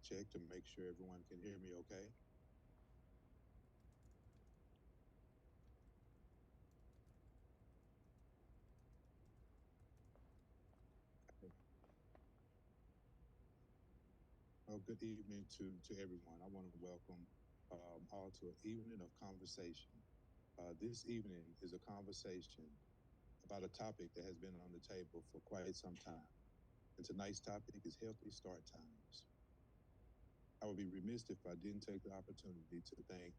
check to make sure everyone can hear me okay. Well, good evening to everyone. I want to welcome all to an evening of conversation. This evening is a conversation about a topic that has been on the table for quite some time. And tonight's topic is healthy start times. I would be remiss if I didn't take the opportunity to thank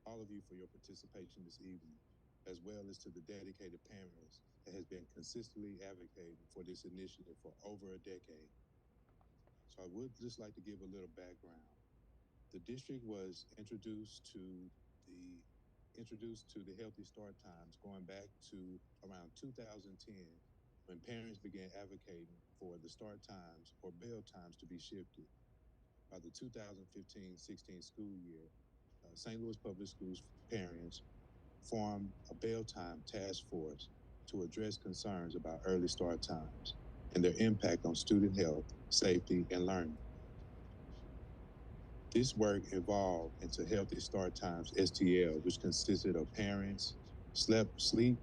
all of you for your participation this evening, as well as to the dedicated parents that has been consistently advocating for this initiative for over a decade. So I would just like to give a little background. The district was the introduced to the Healthy Start Times going back to around 2010 when parents began advocating for the start times or bell times to be shifted. By the 2015-16 school year, St. Louis Public Schools parents formed a bell time task force to address concerns about early start times and their impact on student health, safety, and learning. This work evolved into Healthy Start Times STL, which consisted of parents, sleep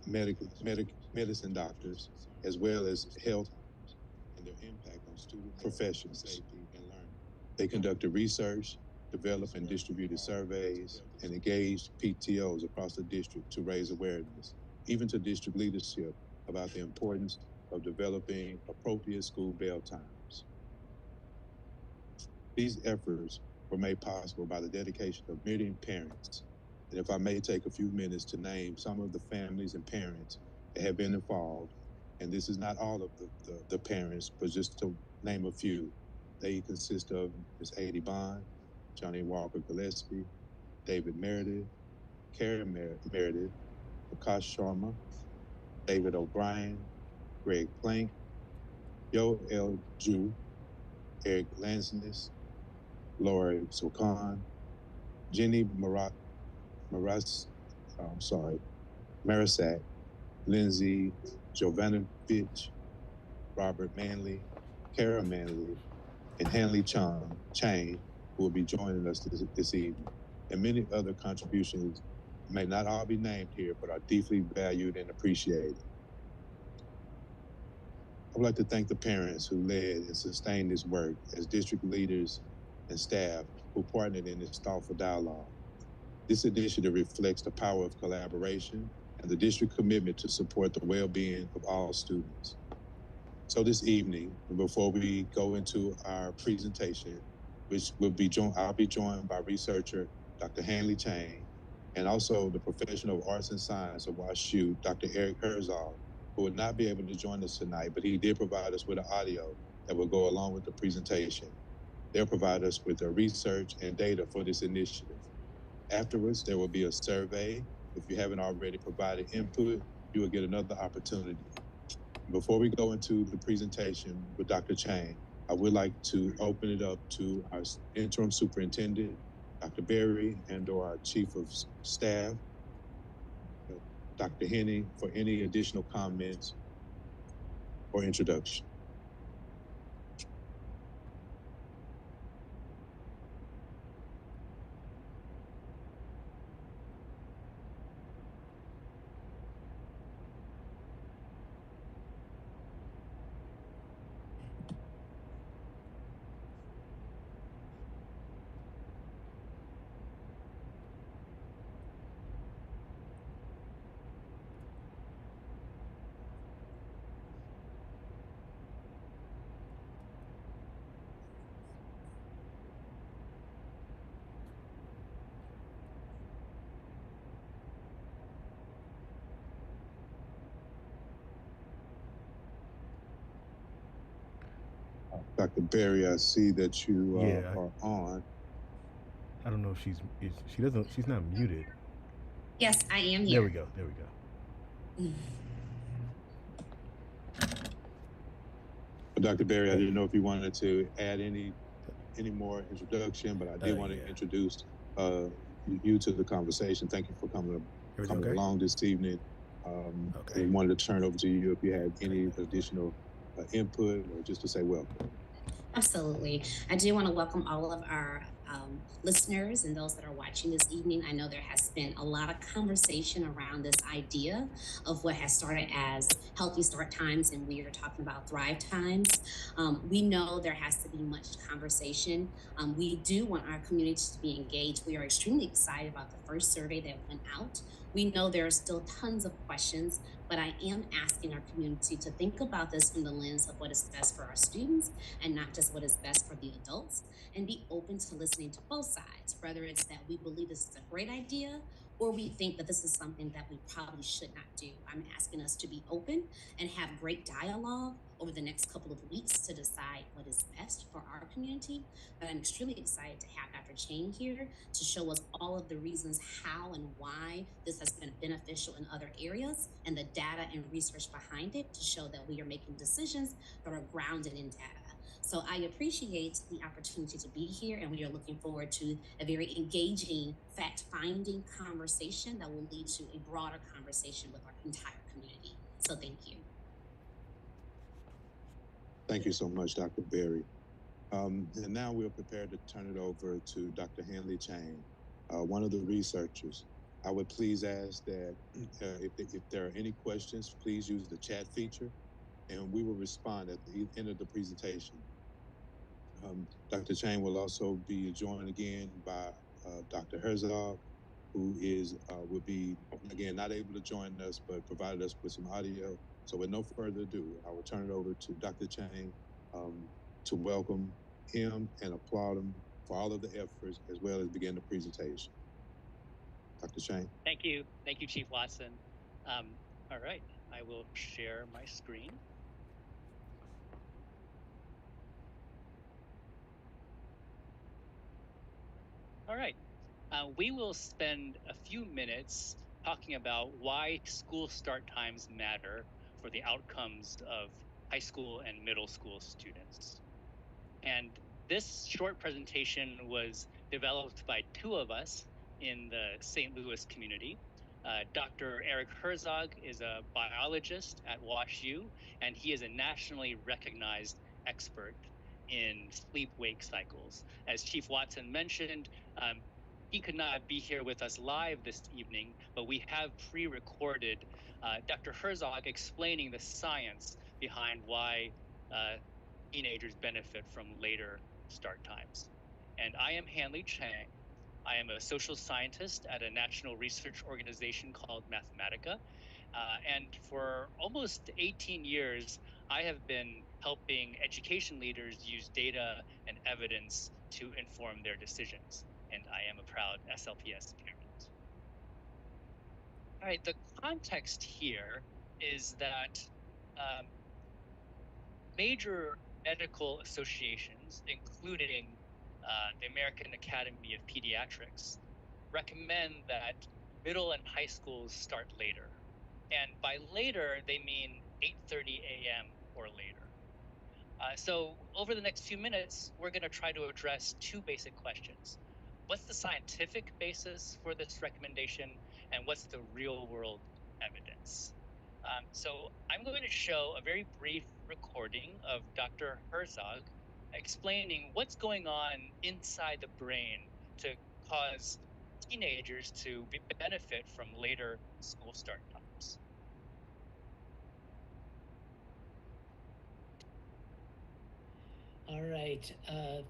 medicine doctors, as well as health and their impact on student professionals. Safety, and learning. They conducted research, developed and distributed surveys, and engaged PTOs across the district to raise awareness, even to district leadership, about the importance of developing appropriate school bell times. These efforts were made possible by the dedication of many parents. And if I may take a few minutes to name some of the families and parents that have been involved, and this is not all of the parents, but just to name a few. They consist of Ms. Adi Bond, Johnny Walker Gillespie, David Meredith, Karen Meredith, Prakash Sharma, David O'Brien, Greg Plank, Yo L. Ju, Eric Lansness, Lori Sokan, Jenny Marisak, Lindsay Jovanovich, Robert Manley, Kara Manley, and Hanley Chang, who will be joining us this evening. And many other contributions may not all be named here, but are deeply valued and appreciated. I would like to thank the parents who led and sustained this work as district leaders and staff who partnered in this thoughtful dialogue. This initiative reflects the power of collaboration and the district commitment to support the well-being of all students. So this evening, before we go into our presentation, which I'll be joined by researcher Dr. Hanley Chang, and also the professional of arts and science of WashU, Dr. Eric Herzog, who would not be able to join us tonight, but he did provide us with an audio that will go along with the presentation. They'll provide us with the research and data for this initiative. Afterwards, there will be a survey. If you haven't already provided input, you will get another opportunity. Before we go into the presentation with Dr. Chang, I would like to open it up to our interim superintendent, Dr. Berry, and/or our chief of staff, Dr. Henning, for any additional comments or introduction. Dr. Berry, I see that you are on. I don't know if she's not muted. Yes, I am There here. we go. Dr. Berry, I didn't know if you wanted to add any more introduction, but I did want to introduce you to the conversation. Thank you for coming along this evening. And wanted to turn over to you if you had any additional input or just to say welcome. Absolutely. I do want to welcome all of our listeners and those that are watching this evening. I know there has been a lot of conversation around this idea of what has started as healthy start times, and we are talking about thrive times. We know there has to be much conversation. We do want our community to be engaged. We are extremely excited about the first survey that went out. We know there are still tons of questions, but I am asking our community to think about this from the lens of what is best for our students and not just what is best for the adults, and be open to listening to both sides, whether it's that we believe this is a great idea or we think that this is something that we probably should not do. I'm asking us to be open and have great dialogue over the next couple of weeks to decide what is best for our community. But I'm extremely excited to have Dr. Chang here to show us all of the reasons how and why this has been beneficial in other areas and the data and research behind it to show that we are making decisions that are grounded in data. So I appreciate the opportunity to be here, and we are looking forward to a very engaging, fact finding conversation that will lead to a broader conversation with our entire community. So thank you. Thank you so much, Dr. Berry. And now we're prepared to turn it over to Dr. Hanley Chang, one of the researchers. I would please ask that if there are any questions, please use the chat feature, and we will respond at the end of the presentation. Dr. Chang will also be joined again by Dr. Herzog, who will be, again, not able to join us, but provided us with some audio. So with no further ado, I will turn it over to Dr. Chang to welcome him and applaud him for all of the efforts, as well as begin the presentation. Dr. Chang. Thank you, Chief Watson. All right, I will share my screen. All right, we will spend a few minutes talking about why school start times matter for the outcomes of high school and middle school students. And this short presentation was developed by two of us in the St. Louis community. Dr. Eric Herzog is a biologist at WashU, and he is a nationally recognized expert in sleep-wake cycles. As Chief Watson mentioned, he could not be here with us live this evening, but we have pre-recorded Dr. Herzog explaining the science behind why teenagers benefit from later start times. And I am Hanley Chang. I am a social scientist at a national research organization called Mathematica. And for almost 18 years, I have been helping education leaders use data and evidence to inform their decisions. And I am a proud SLPS parent. All right, the context here is that major medical associations, including the American Academy of Pediatrics, recommend that middle and high schools start later. And by later, they mean 8:30 a.m. or later. So over the next few minutes, we're going to try to address two basic questions. What's the scientific basis for this recommendation, and what's the real-world evidence? So I'm going to show a very brief recording of Dr. Herzog explaining what's going on inside the brain to cause teenagers to benefit from later school start times. All right.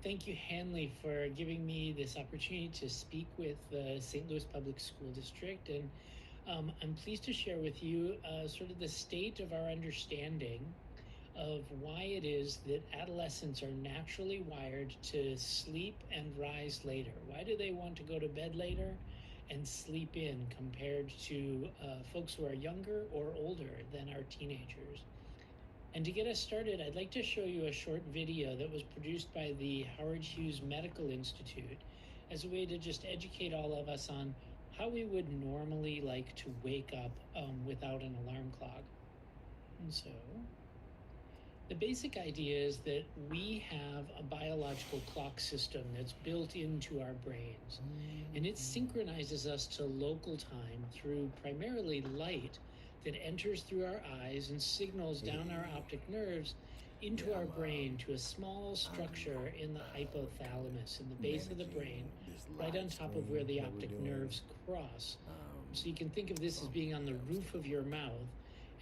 Thank you, Hanley, for giving me this opportunity to speak with the St. Louis Public School District. And I'm pleased to share with you sort of the state of our understanding of why it is that adolescents are naturally wired to sleep and rise later. Why do they want to go to bed later and sleep in compared to folks who are younger or older than our teenagers? And to get us started, I'd like to show you a short video that was produced by the Howard Hughes Medical Institute as a way to just educate all of us on how we would normally like to wake up without an alarm clock. And so the basic idea is that we have a biological clock system that's built into our brains, and it synchronizes us to local time through primarily light that enters through our eyes and signals down our optic nerves into our brain to a small structure in the hypothalamus, in the base of the brain, right on top of where the optic nerves cross. So you can think of this as being on the roof of your mouth.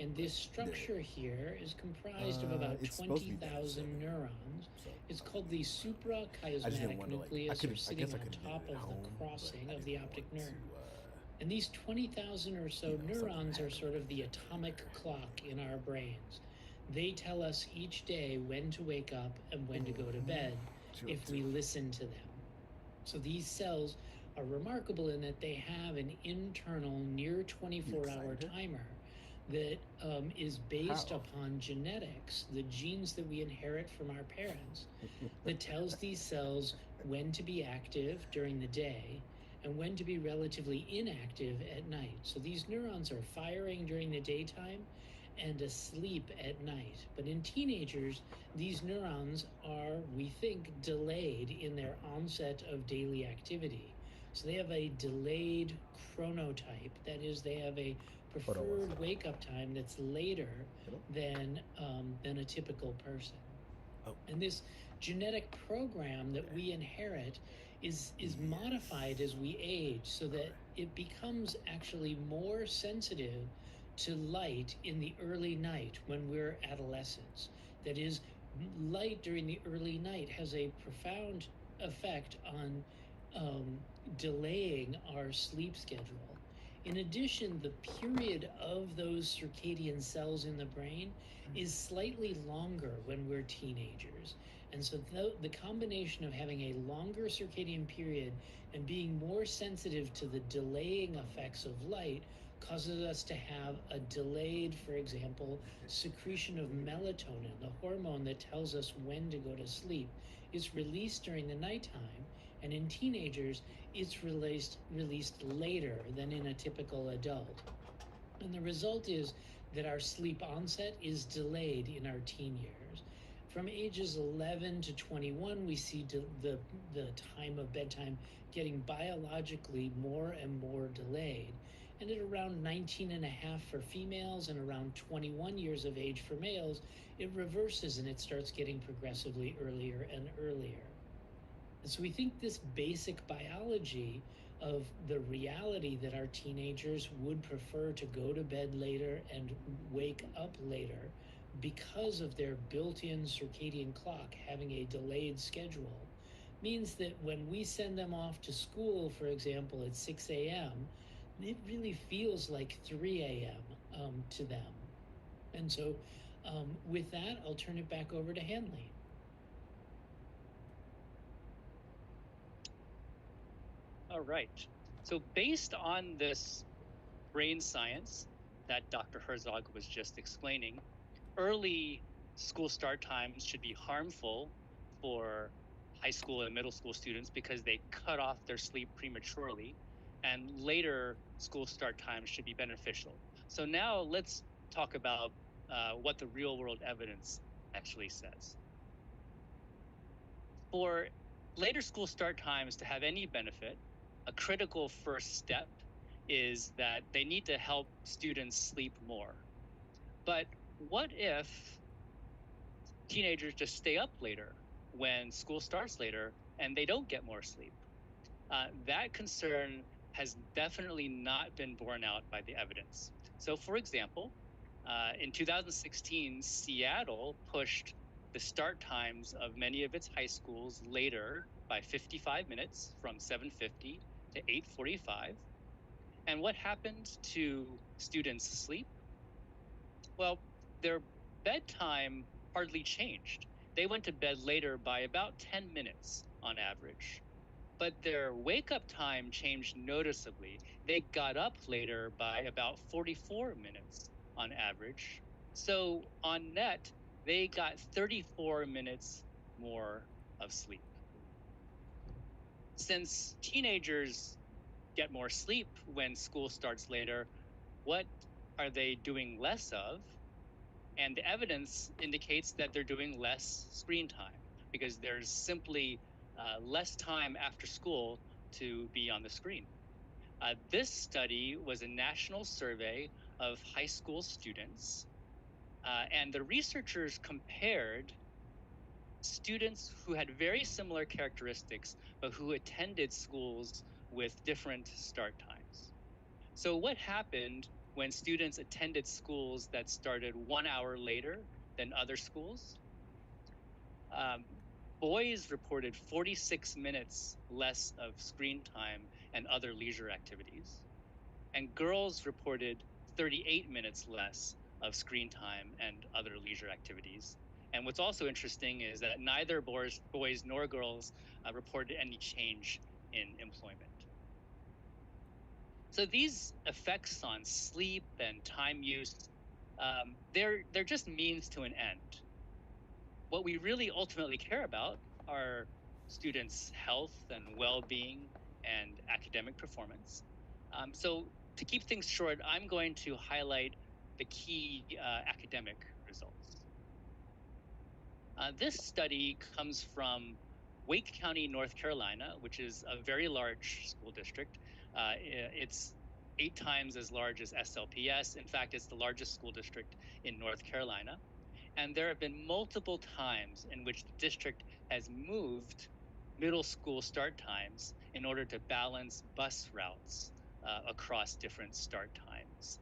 And this structure here is comprised of about 20,000 neurons. It's called the suprachiasmatic nucleus, or sitting on top of the crossing of the optic nerve. And these 20,000 or so neurons are sort of the atomic clock in our brains. They tell us each day when to wake up and when to go to bed if we listen to them. So these cells are remarkable in that they have an internal near 24-hour timer that is based upon genetics, the genes that we inherit from our parents, that tells these cells when to be active during the day and when to be relatively inactive at night. So these neurons are firing during the daytime and asleep at night. But in teenagers, these neurons are, we think, delayed in their onset of daily activity. So they have a delayed chronotype. That is, they have a preferred wake-up time that's later than a typical person. And this genetic program that we inherit is modified as we age so that it becomes actually more sensitive to light in the early night when we're adolescents. That is, light during the early night has a profound effect on delaying our sleep schedule. In addition, the period of those circadian cells in the brain is slightly longer when we're teenagers. And so the combination of having a longer circadian period and being more sensitive to the delaying effects of light causes us to have a delayed, for example, secretion of melatonin, the hormone that tells us when to go to sleep. It's released during the nighttime, and in teenagers, it's released later than in a typical adult. And the result is that our sleep onset is delayed in our teen years. From ages 11 to 21, we see the time of bedtime getting biologically more and more delayed. And at around 19 and a half for females and around 21 years of age for males, it reverses and it starts getting progressively earlier and earlier. And so we think this basic biology of the reality that our teenagers would prefer to go to bed later and wake up later because of their built-in circadian clock having a delayed schedule means that when we send them off to school, for example, at 6 a.m., it really feels like 3 a.m. To them. And so with that, I'll turn it back over to Hanley. All right. So based on this brain science that Dr. Herzog was just explaining, early school start times should be harmful for high school and middle school students because they cut off their sleep prematurely, and later school start times should be beneficial. So now let's talk about what the real world evidence actually says. For later school start times to have any benefit, a critical first step is that they need to help students sleep more. But what if teenagers just stay up later when school starts later and they don't get more sleep? That concern has definitely not been borne out by the evidence. So for example, in 2016, Seattle pushed the start times of many of its high schools later by 55 minutes from 7:50 to 8:45. And what happened to students' sleep? Well, their bedtime hardly changed. They went to bed later by about 10 minutes on average. But their wake-up time changed noticeably. They got up later by about 44 minutes on average. So on net, they got 34 minutes more of sleep. Since teenagers get more sleep when school starts later, what are they doing less of? And the evidence indicates that they're doing less screen time because there's simply less time after school to be on the screen. This study was a national survey of high school students. And the researchers compared students who had very similar characteristics, but who attended schools with different start times. So what happened when students attended schools that started 1 hour later than other schools? Um, Boys reported 46 minutes less of screen time and other leisure activities, and girls reported 38 minutes less of screen time and other leisure activities. And what's also interesting is that neither boys nor girls reported any change in employment. So these effects on sleep and time use, they're just means to an end. What we really ultimately care about are students' health and well-being and academic performance. So to keep things short, I'm going to highlight the key academic results. This study comes from Wake County, North Carolina, which is a very large school district. It's 8 times as large as SLPS. In fact, it's the largest school district in North Carolina. And there have been multiple times in which the district has moved middle school start times in order to balance bus routes across different start times.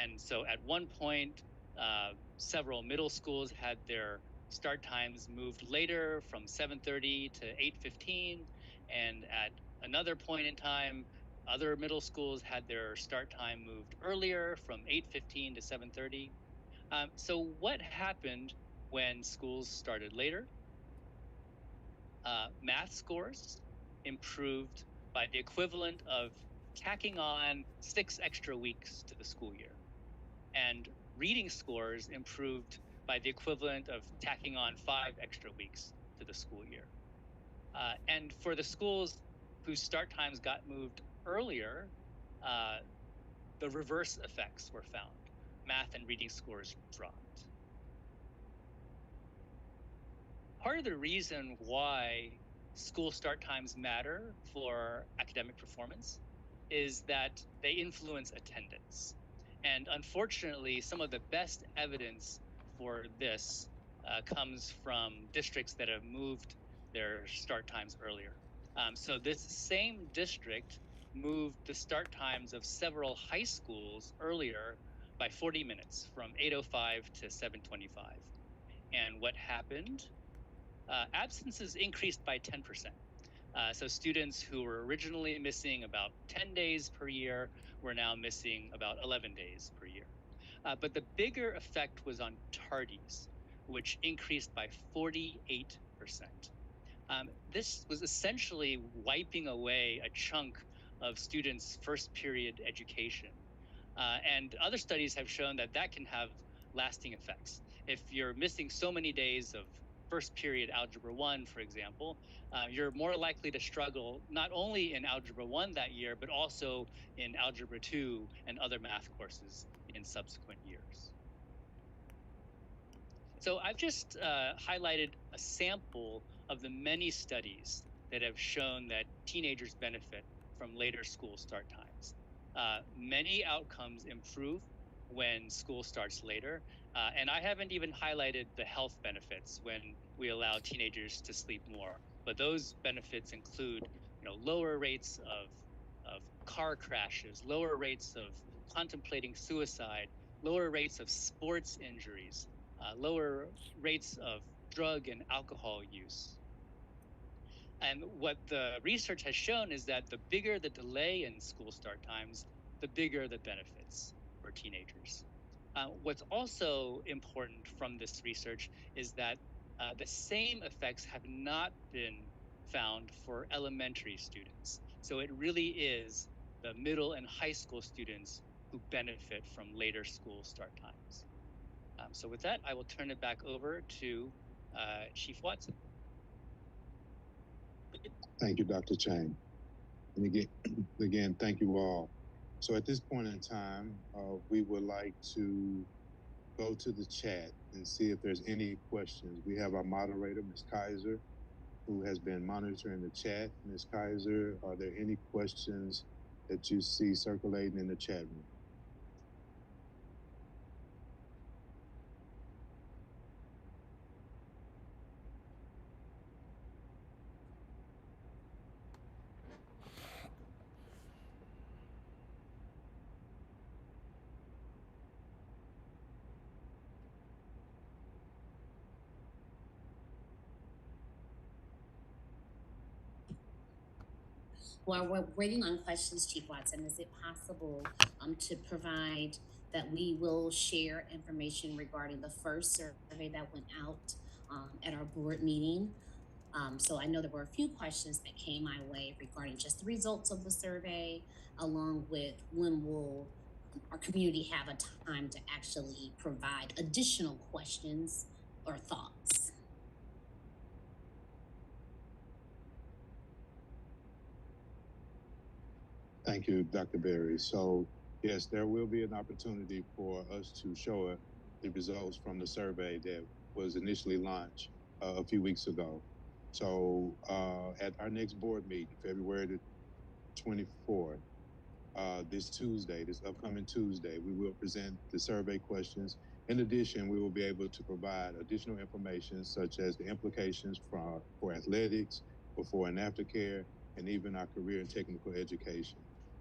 And so at one point, several middle schools had their start times moved later from 7:30 to 8:15. And at another point in time, other middle schools had their start time moved earlier from 8:15 to 7:30. So what happened when schools started later? Math scores improved by the equivalent of tacking on 6 extra weeks to the school year. And reading scores improved by the equivalent of tacking on 5 extra weeks to the school year. And for the schools whose start times got moved earlier, the reverse effects were found. Math and reading scores dropped. Part of the reason why school start times matter for academic performance is that they influence attendance. And unfortunately, some of the best evidence for this comes from districts that have moved their start times earlier. So this same district moved the start times of several high schools earlier by 40 minutes from 8:05 to 7:25. And what happened? Absences increased by 10%. So students who were originally missing about 10 days per year were now missing about 11 days per year. But the bigger effect was on tardies, which increased by 48%. This was essentially wiping away a chunk of students' first period education. And other studies have shown that that can have lasting effects. If you're missing so many days of first period Algebra 1, for example, you're more likely to struggle not only in Algebra 1 that year, but also in Algebra 2 and other math courses in subsequent years. So I've just highlighted a sample of the many studies that have shown that teenagers benefit from later school start times. Many outcomes improve when school starts later. And I haven't even highlighted the health benefits when we allow teenagers to sleep more. But those benefits include, lower rates of car crashes, lower rates of contemplating suicide, lower rates of sports injuries, lower rates of drug and alcohol use. And what the research has shown is that the bigger the delay in school start times, the bigger the benefits for teenagers. What's also important from this research is that the same effects have not been found for elementary students. So it really is the middle and high school students who benefit from later school start times. So with that, I will turn it back over to Chief Watson. Thank you, Dr. Chang. And again, thank you all. So at this point in time, we would like to go to the chat and see if there's any questions. We have our moderator, Ms. Kaiser, who has been monitoring the chat. Ms. Kaiser, are there any questions that you see circulating in the chat room? While we're waiting on questions, Chief Watson, is it possible to provide that we will share information regarding the first survey that went out at our board meeting? So I know there were a few questions that came my way regarding just the results of the survey, along with when will our community have a time to actually provide additional questions or thoughts. Thank you, Dr. Berry. So yes, there will be an opportunity for us to show the results from the survey that was initially launched a few weeks ago. So at our next board meeting, February the 24th, this upcoming Tuesday, we will present the survey questions. In addition, we will be able to provide additional information such as the implications for athletics, before and after care, and even our career and technical education.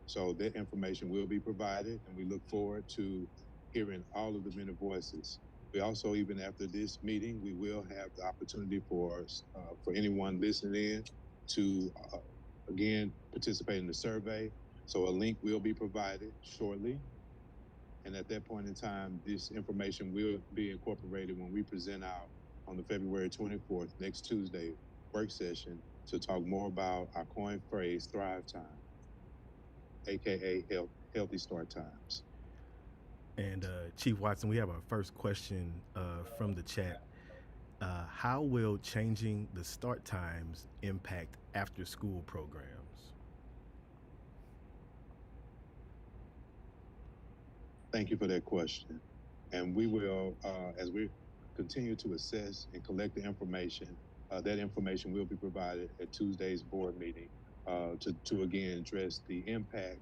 So that information will be provided, and we look forward to hearing all of the many voices. We also, even after this meeting, we will have the opportunity for anyone listening in to, again, participate in the survey. So a link will be provided shortly. And at that point in time, this information will be incorporated when we present out on the February 24th, next Tuesday, work session to talk more about our coined phrase, Thrive Time, AKA Healthy Start Times. And Chief Watson, we have our first question from the chat. How will changing the start times impact after school programs? Thank you for that question. And we will, as we continue to assess and collect the information, that information will be provided at Tuesday's board meeting to again address the impact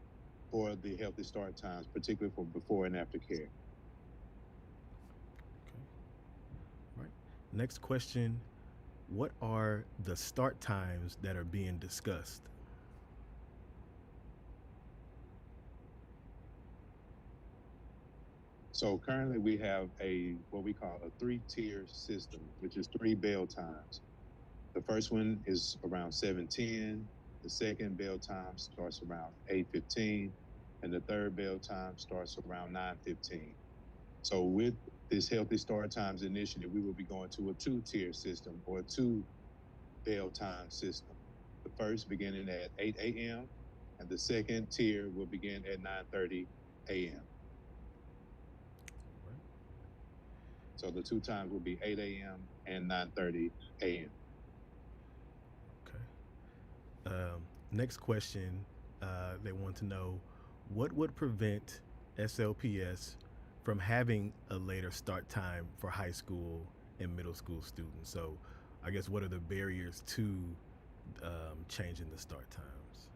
for the Healthy Start Times, particularly for before and after care. Okay. All right. Next question. What are the start times that are being discussed? So currently we have what we call a 3-tier system, which is 3 bell times. The first one is around 7:10. The second bell time starts around 8:15, and the third bell time starts around 9:15. So with this Healthy Start Times initiative, we will be going to a 2-tier system or a 2 bell time system. The first beginning at 8 a.m. and the second tier will begin at 9:30 a.m. All right. So the 2 times will be 8 a.m. and 9:30 a.m. Okay. Next question, they want to know, what would prevent SLPS from having a later start time for high school and middle school students? So I guess what are the barriers to changing the start times?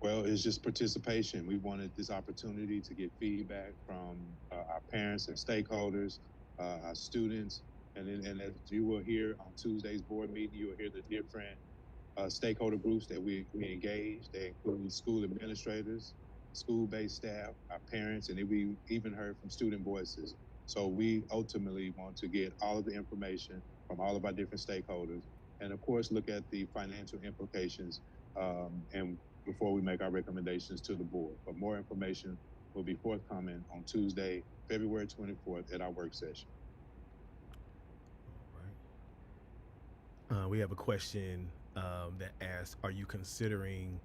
Well, it's just participation. We wanted this opportunity to get feedback from our parents and stakeholders, our students, and as you will hear on Tuesday's board meeting, you will hear the different stakeholder groups that we engage. They include school administrators, school-based staff, our parents, and we even heard from student voices. So we ultimately want to get all of the information from all of our different stakeholders, and of course, look at the financial implications and before we make our recommendations to the board. But more information will be forthcoming on Tuesday, February 24th at our work session. All right. We have a question that asks, are you considering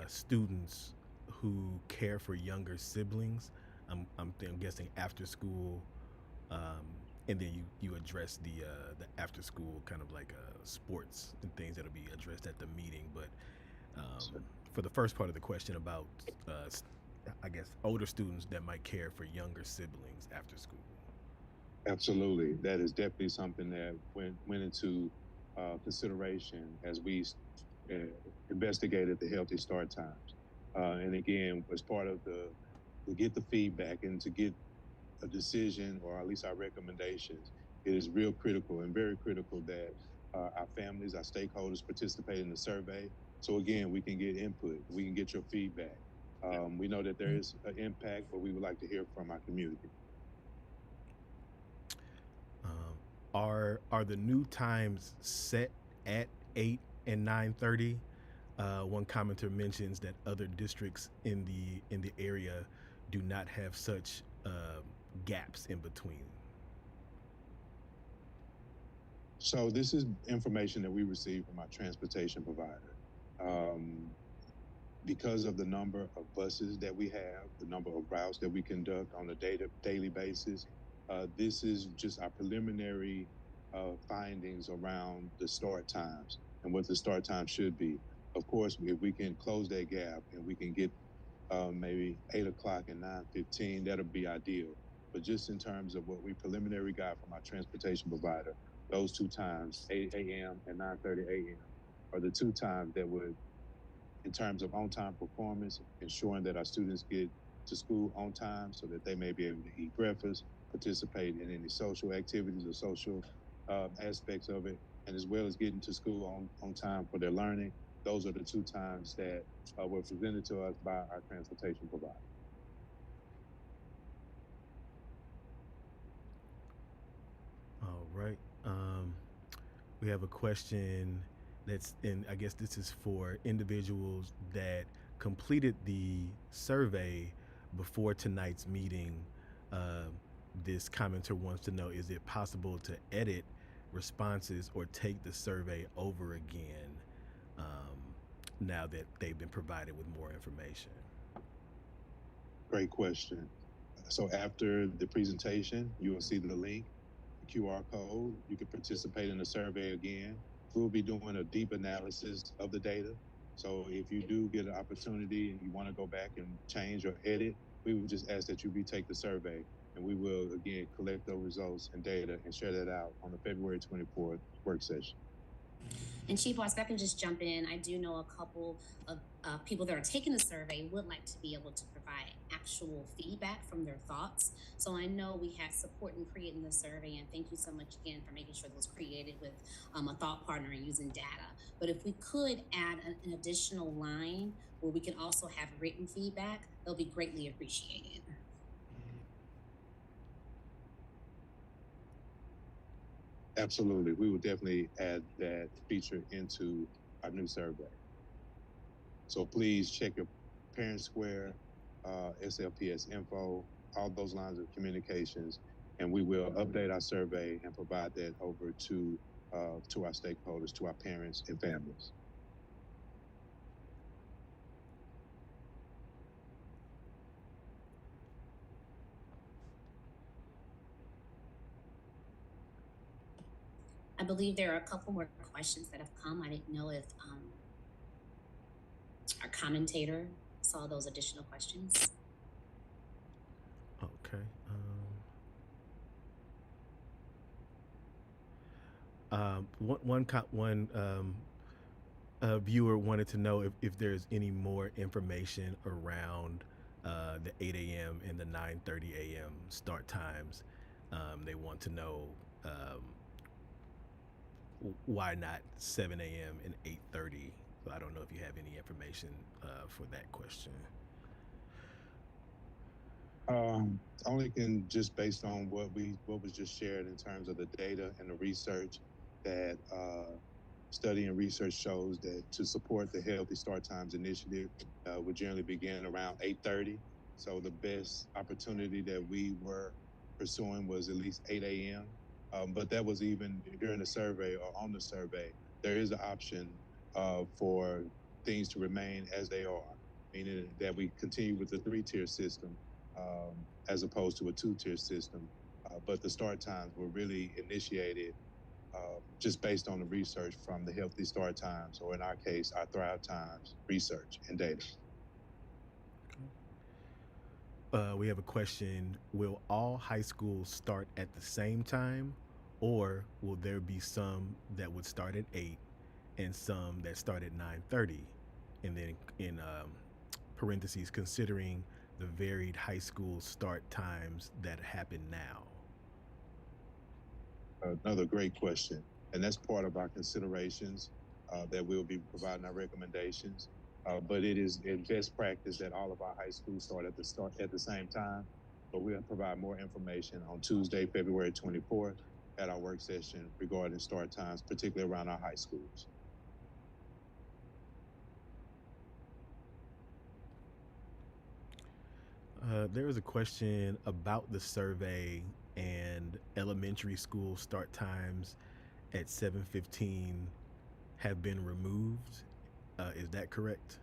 students who care for younger siblings? I'm guessing after school, and then you address the after school kind of like sports and things that'll be addressed at the meeting. But for the first part of the question about, I guess, older students that might care for younger siblings after school. Absolutely. That is definitely something that went into consideration as we investigated the Healthy Start Times. And again, as part of to get the feedback and to get a decision or at least our recommendations, it is real critical and very critical that our families, our stakeholders participate in the survey. So again, we can get input, we can get your feedback. We know that there is an impact, but we would like to hear from our community. Are the new times set at 8 and 9:30, One commenter mentions that other districts in the area do not have such gaps in between. So this is information that we received from our transportation provider. Because of the number of buses that we have, the number of routes that we conduct on a daily basis, this is just our preliminary findings around the start times and what the start time should be. Of course, if we can close that gap and we can get maybe 8 o'clock and 9:15, that'll be ideal. But just in terms of what we preliminary got from our transportation provider, those two times, 8 a.m. and 9:30 a.m., are the two times that would, in terms of on-time performance, ensuring that our students get to school on time so that they may be able to eat breakfast, participate in any social activities or social aspects of it, and as well as getting to school on time for their learning. Those are the two times that were presented to us by our transportation provider. All right. We have a question I guess this is for individuals that completed the survey before tonight's meeting. This commenter wants to know, is it possible to edit responses or take the survey over again now that they've been provided with more information? Great question. So after the presentation, you will see the link, the QR code. You can participate in the survey again. We'll be doing a deep analysis of the data. So if you do get an opportunity and you want to go back and change or edit, we would just ask that you retake the survey, and we will again collect those results and data and share that out on the February 24th work session. And Chief Watts, if I can just jump in, I do know a couple of people that are taking the survey would like to be able to provide actual feedback from their thoughts. So I know we had support in creating the survey, and thank you so much again for making sure that it was created with a thought partner and using data. But if we could add an additional line where we can also have written feedback, they'll be greatly appreciated. Absolutely. We will definitely add that feature into our new survey. So please check your Parent Square, SLPS info, all those lines of communications, and we will update our survey and provide that over to our stakeholders, to our parents and families. I believe there are a couple more questions that have come. I didn't know if our commentator saw those additional questions. Okay. One viewer wanted to know if there's any more information around the 8 a.m. and the 9:30 a.m. start times. They want to know why not 7 a.m. and 8:30. So I don't know if you have any information for that question. Only can, just based on what was just shared in terms of the data and the research, that study and research shows that to support the Healthy Start Times initiative would generally begin around 8:30. So the best opportunity that we were pursuing was at least 8 a.m. But that was even during the survey or on the survey. There is an option for things to remain as they are, meaning that we continue with the 3-tier system as opposed to a 2-tier system. But the start times were really initiated just based on the research from the Healthy Start Times, or in our case, our Thrive Times research and data. We have a question. Will all high schools start at the same time, or will there be some that would start at 8 and some that start at 9:30? And then in parentheses, considering the varied high school start times that happen now? Another great question. And that's part of our considerations that we'll be providing our recommendations. But it is in best practice that all of our high schools start at the same time. But we'll provide more information on Tuesday, February 24th at our work session regarding start times, particularly around our high schools. There was a question about the survey and elementary school start times at 7:15 have been removed. Is that correct?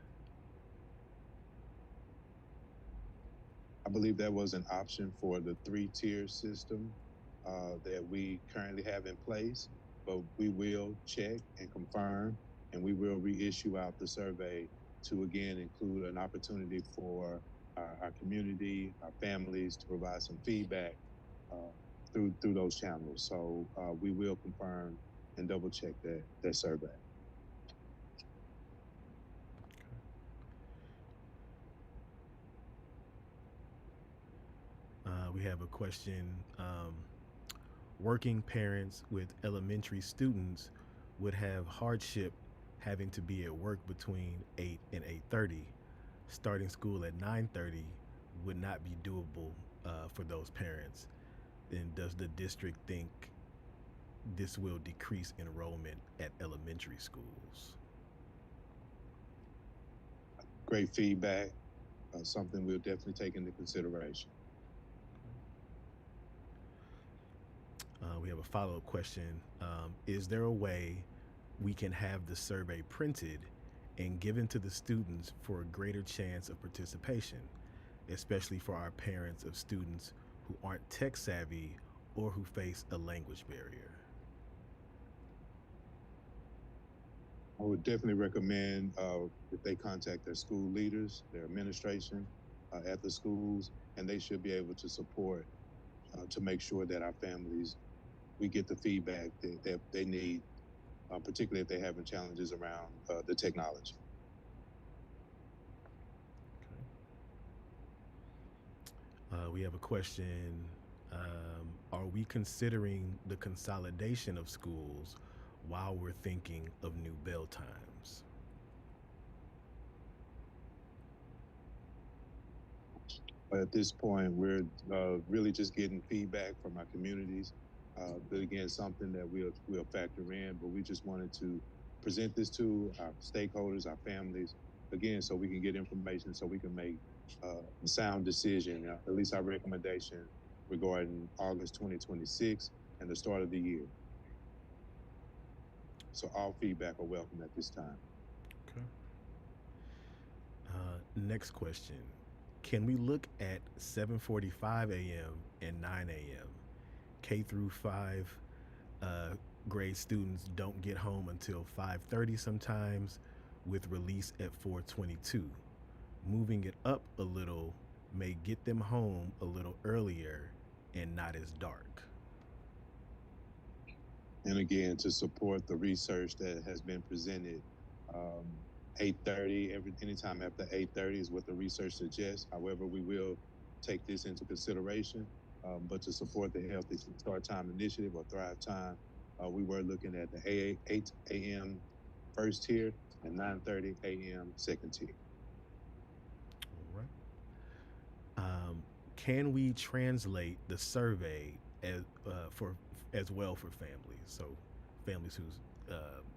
I believe that was an option for the 3-tier system that we currently have in place, but we will check and confirm, and we will reissue out the survey to again include an opportunity for our community, our families to provide some feedback through those channels. So we will confirm and double check that survey. We have a question. Working parents with elementary students would have hardship having to be at work between 8 and 8:30. Starting school at 9:30 would not be doable for those parents. Then does the district think this will decrease enrollment at elementary schools? Great feedback, something we'll definitely take into consideration. We have a follow-up question. Is there a way we can have the survey printed and given to the students for a greater chance of participation, especially for our parents of students who aren't tech savvy or who face a language barrier? I would definitely recommend that they contact their school leaders, their administration at the schools, and they should be able to support to make sure that our families, we get the feedback that they need, particularly if they're having challenges around the technology. Okay. We have a question. Are we considering the consolidation of schools while we're thinking of new bell times? But at this point, we're really just getting feedback from our communities. But again, something that we'll factor in, but we just wanted to present this to our stakeholders, our families, again, so we can get information, so we can make a sound decision, at least our recommendation regarding August 2026 and the start of the year. So all feedback are welcome at this time. Okay. Next question. Can we look at 7:45 a.m. and 9 a.m.? K through 5 grade students don't get home until 5:30 sometimes, with release at 4:22. Moving it up a little may get them home a little earlier and not as dark. And again, to support the research that has been presented, 8:30, anytime after 8:30 is what the research suggests. However, we will take this into consideration, but to support the Healthy Start Time Initiative or Thrive Time, we were looking at the 8 a.m. first tier and 9:30 a.m. second tier. All right. Can we translate the survey as well for families? So families whose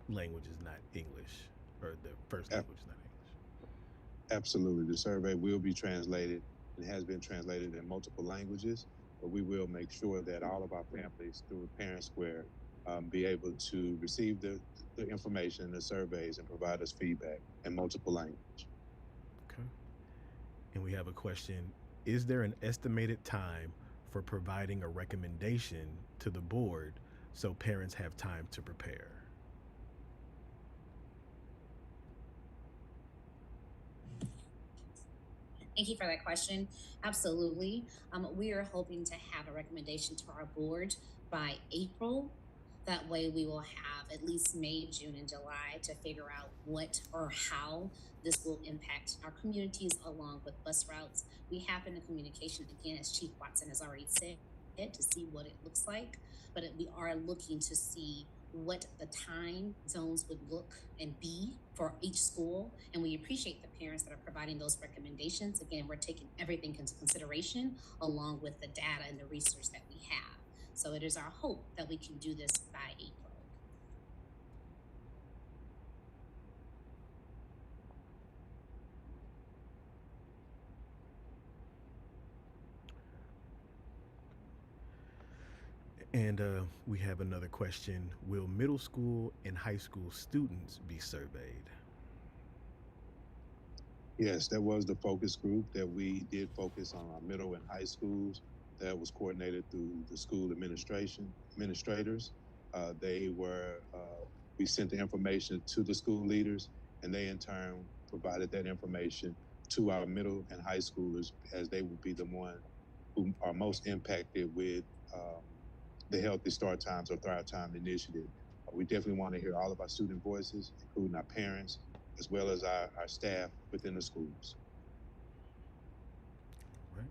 language is not English, or their first language is not English. Absolutely. The survey will be translated and has been translated in multiple languages, but we will make sure that all of our families through Parent Square be able to receive the information, the surveys, and provide us feedback in multiple languages. Okay. And we have a question. Is there an estimated time for providing a recommendation to the board so parents have time to prepare? Thank you for that question. Absolutely. We are hoping to have a recommendation to our board by April. That way we will have at least May, June, and July to figure out what or how this will impact our communities along with bus routes. We have been in communication, again, as Chief Watson has already said, to see what it looks like, but we are looking to see what the time zones would look and be for each school. And we appreciate the parents that are providing those recommendations. Again, we're taking everything into consideration along with the data and the research that we have. So it is our hope that we can do this by April. And we have another question. Will middle school and high school students be surveyed? Yes, that was the focus group that we did focus on our middle and high schools. That was coordinated through the school administrators. We sent the information to the school leaders, and they in turn provided that information to our middle and high schoolers, as they would be the one who are most impacted with um, the Healthy Start Times or Thrive Time initiative. We definitely want to hear all of our student voices, including our parents, as well as our staff within the schools. Right.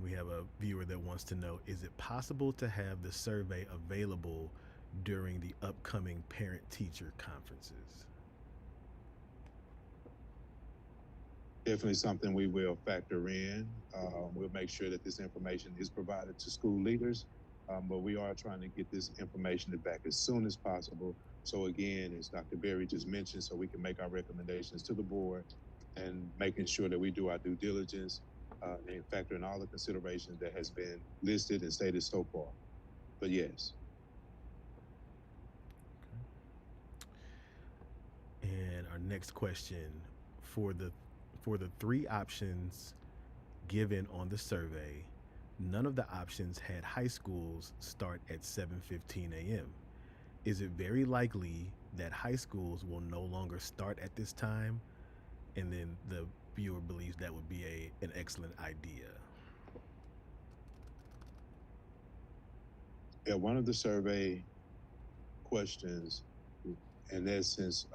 We have a viewer that wants to know, is it possible to have the survey available during the upcoming parent-teacher conferences? Definitely something we will factor in. We'll make sure that this information is provided to school leaders, but we are trying to get this information back as soon as possible. So again, as Dr. Berry just mentioned, so we can make our recommendations to the board and making sure that we do our due diligence and factor in all the considerations that has been listed and stated so far. But yes. And our next question, for the three options given on the survey, none of the options had high schools start at 7:15 a.m. Is it very likely that high schools will no longer start at this time? And then the viewer believes that would be an excellent idea. Yeah, one of the survey questions, in essence,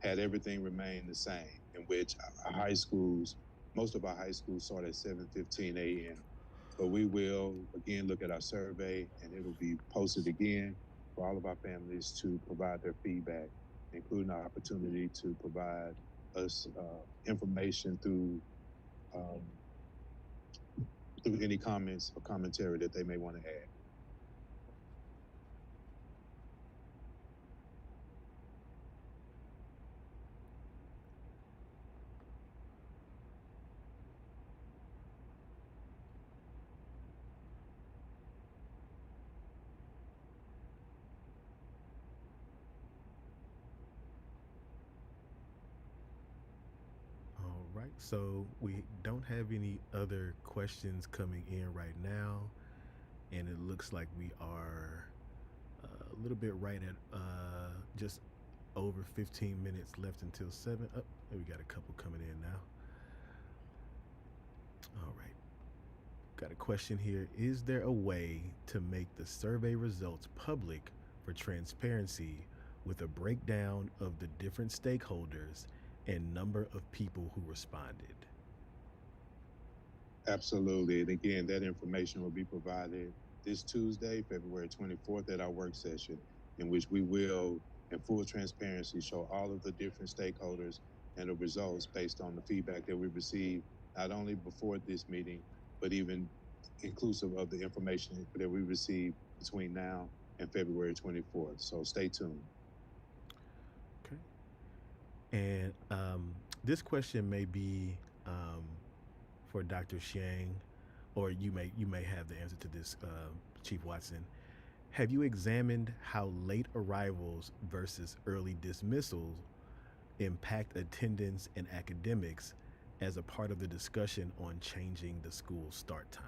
had everything remain the same, in which our high schools, most of our high schools start at 7:15 a.m. But we will again look at our survey, and it'll be posted again for all of our families to provide their feedback, including our opportunity to provide us information through any comments or commentary that they may want to add. All right, so we don't have any other questions coming in right now, and it looks like we are a little bit right at just over 15 minutes left until 7. Oh, we got a couple coming in now. All right, got a question here. Is there a way to make the survey results public for transparency, with a breakdown of the different stakeholders and number of people who responded? Absolutely. And again, that information will be provided this Tuesday, February 24th, at our work session, in which we will, in full transparency, show all of the different stakeholders and the results based on the feedback that we received, not only before this meeting, but even inclusive of the information that we received between now and February 24th. So stay tuned. Okay. And this question may be for Dr. Chiang, or you may have the answer to this, Chief Watson. Have you examined how late arrivals versus early dismissals impact attendance and academics as a part of the discussion on changing the school start time?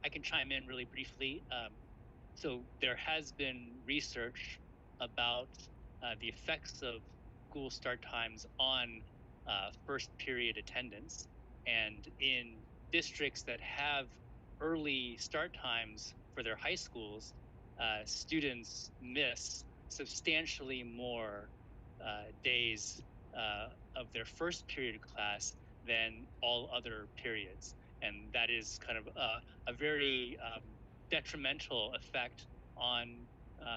I can chime in really briefly. So there has been research about the effects of school start times on first period attendance. And in districts that have early start times for their high schools, students miss substantially more days of their first period class than all other periods. And that is kind of a very detrimental effect on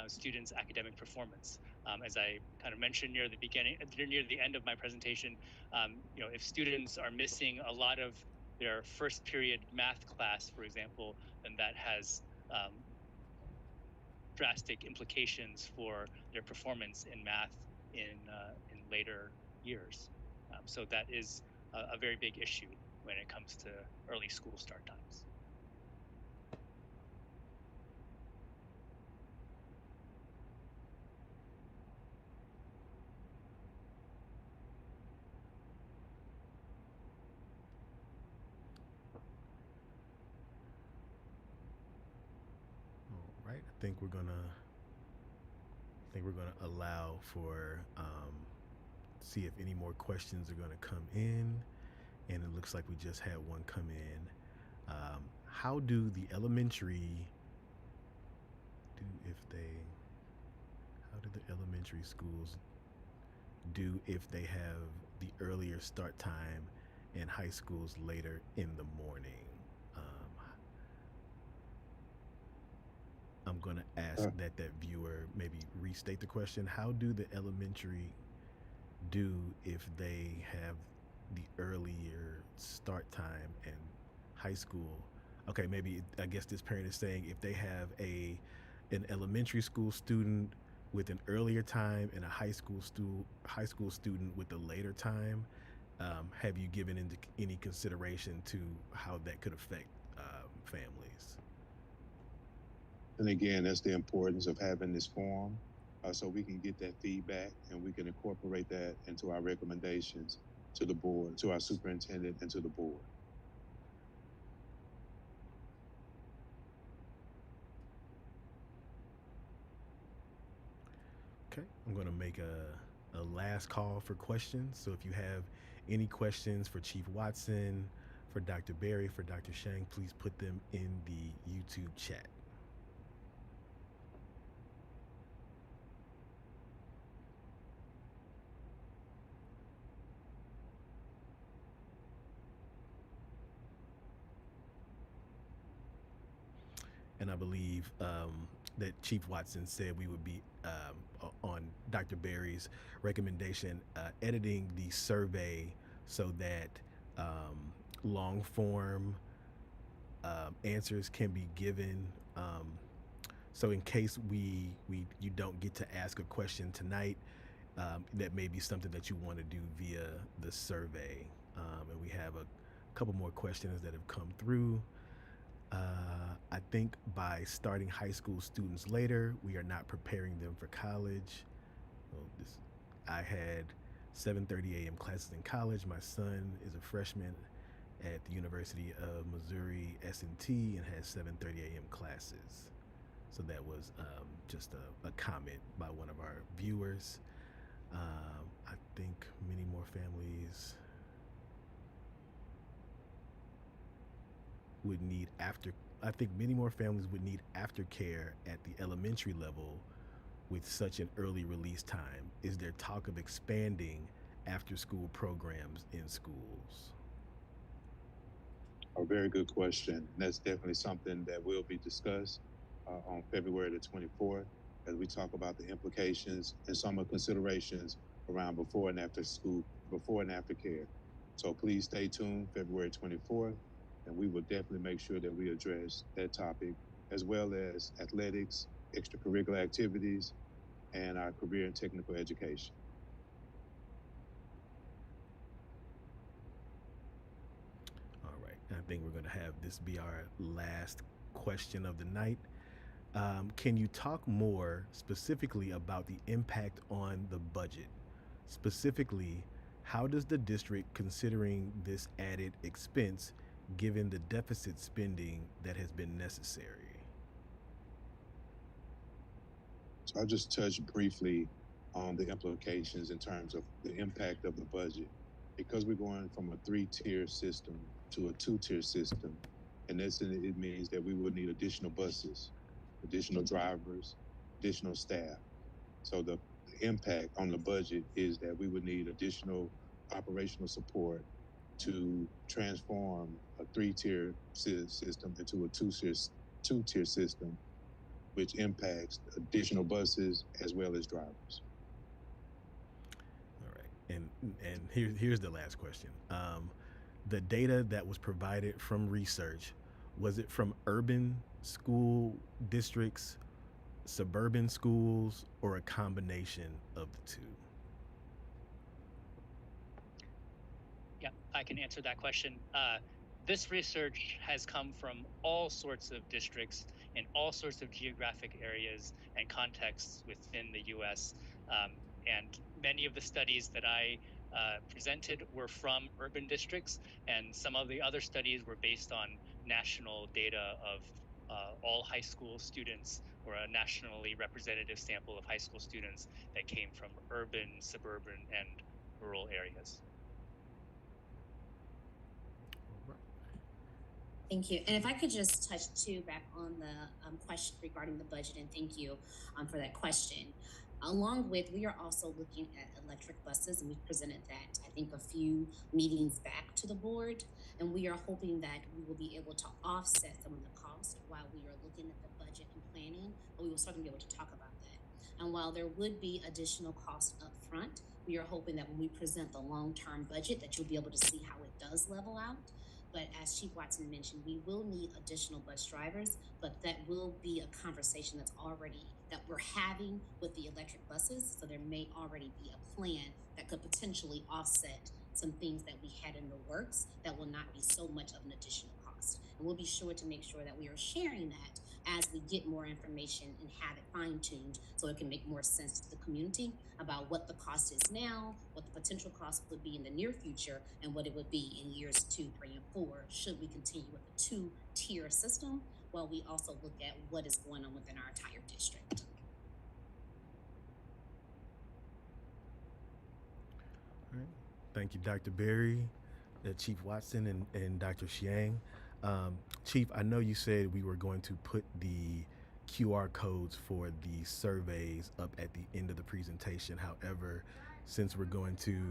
students' academic performance. As I kind of mentioned near the end of my presentation, if students are missing a lot of their first period math class, for example, then that has drastic implications for their performance in math in later years. So that is a very big issue when it comes to early school start times. All right, I think we're gonna allow for see if any more questions are gonna come in, and it looks like we just had one come in. How do the elementary do if they? How do the elementary schools do if they have the earlier start time and high schools later in the morning? I'm going to ask that viewer maybe restate the question. How do the elementary do if they have the earlier start time and high school? Okay, maybe I guess this parent is saying if they have an elementary school student with an earlier time and a high school student with a later time, have you given any consideration to how that could affect families? And again, that's the importance of having this forum, so we can get that feedback and we can incorporate that into our recommendations to the board, to our superintendent, and to the board. Okay, I'm going to make a last call for questions. So if you have any questions for Chief Watson, for Dr. Berry, for Dr. Shang, please put them in the YouTube chat. And I believe that Chief Watson said we would be on Dr. Berry's recommendation, editing the survey so that long form answers can be given. So in case you don't get to ask a question tonight, that may be something that you want to do via the survey. And we have a couple more questions that have come through. I think by starting high school students later, we are not preparing them for college. Well, I had 7:30 a.m. classes in college. My son is a freshman at the University of Missouri S&T and has 7:30 a.m. classes. So that was just a comment by one of our viewers. I think many more families would need aftercare at the elementary level with such an early release time. Is there talk of expanding after school programs in schools? A very good question. That's definitely something that will be discussed on February the 24th as we talk about the implications and some of the considerations around before and after care. So please stay tuned February 24th, and we will definitely make sure that we address that topic, as well as athletics, extracurricular activities, and our career and technical education. All right, I think we're going to have this be our last question of the night. Can you talk more specifically about the impact on the budget? Specifically, how does the district considering this added expense given the deficit spending that has been necessary? So I'll just touch briefly on the implications in terms of the impact of the budget. Because we're going from a 3-tier system to a 2-tier system, and it means that we will need additional buses, additional drivers, additional staff. So the impact on the budget is that we would need additional operational support to transform a 3-tier system into a 2-tier system, which impacts additional buses as well as drivers. All right, and here's the last question. The data that was provided from research, was it from urban school districts, suburban schools, or a combination of the two? I can answer that question. This research has come from all sorts of districts in all sorts of geographic areas and contexts within the US. And many of the studies that I presented were from urban districts, and some of the other studies were based on national data of all high school students, or a nationally representative sample of high school students that came from urban, suburban, and rural areas. Thank you. And if I could just touch too back on the question regarding the budget, and thank you for that question. Along with, we are also looking at electric buses, and we presented that, I think, a few meetings back to the board. And we are hoping that we will be able to offset some of the cost while we are looking at the budget and planning, but we will certainly be able to talk about that. And while there would be additional costs up front, we are hoping that when we present the long-term budget, that you'll be able to see how it does level out. But as Chief Watson mentioned, we will need additional bus drivers, but that will be a conversation that we're having with the electric buses. So there may already be a plan that could potentially offset some things that we had in the works that will not be so much of an additional cost. And we'll be sure to make sure that we are sharing that as we get more information and have it fine-tuned so it can make more sense to the community about what the cost is now, what the potential cost would be in the near future, and what it would be in years 2, 3, and 4 should we continue with the two-tier system, while we also look at what is going on within our entire district. All right. Thank you, Dr. Berry, Chief Watson, and Dr. Chiang. Chief, I know you said we were going to put the QR codes for the surveys up at the end of the presentation. However, since we're going to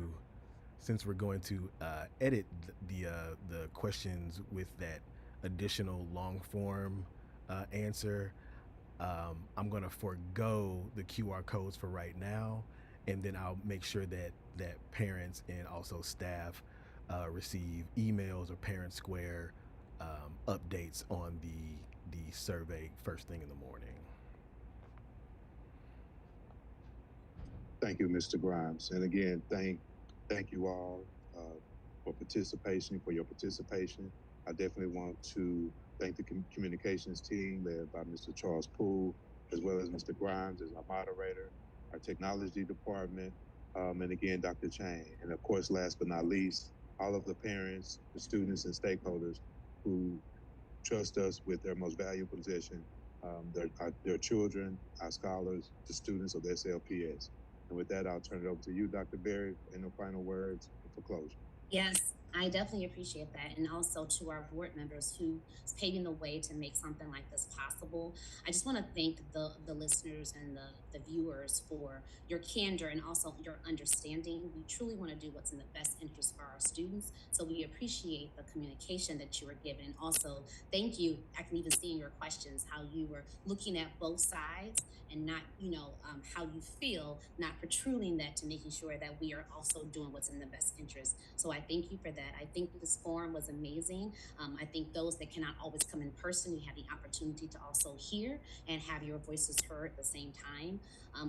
edit the questions with that additional long form answer, I'm going to forego the QR codes for right now, and then I'll make sure that parents and also staff receive emails or Parent Square updates on the survey first thing in the morning. Thank you, Mr. Grimes. And again, thank you all for your participation. I definitely want to thank the communications team led by Mr. Charles Poole, as well as Mr. Grimes as our moderator, our technology department, and again, Dr. Chang. And of course, last but not least, all of the parents, the students, and stakeholders who trust us with their most valuable possession, their children, our scholars, the students of the SLPS. And with that, I'll turn it over to you, Dr. Berry, for any final words for closure. Yes, I definitely appreciate that. And also to our board members who is paving the way to make something like this possible. I just want to thank the listeners and the viewers for your candor and also your understanding. We truly want to do what's in the best interest for our students. So we appreciate the communication that you were given. Also, thank you. I can even see in your questions how you were looking at both sides and not, how you feel, not protruding that to making sure that we are also doing what's in the best interest. So I thank you for that. I think this forum was amazing. I think those that cannot always come in person, you have the opportunity to also hear and have your voices heard at the same time.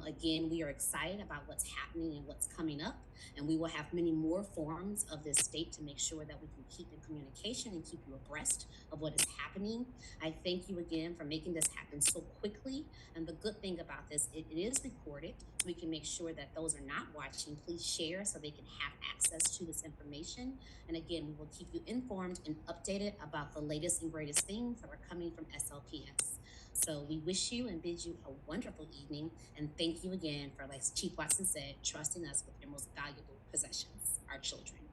Again, we are excited about what's happening and what's coming up, and we will have many more forums of this state to make sure that we can keep in communication and keep you abreast of what is happening. I thank you again for making this happen so quickly. And the good thing about this, it is recorded, so we can make sure that those are not watching, please share so they can have access to this information. And again, we will keep you informed and updated about the latest and greatest things that are coming from SLPS. So we wish you and bid you a wonderful evening. And thank you again for, like Chief Watson said, trusting us with your most valuable possessions, our children.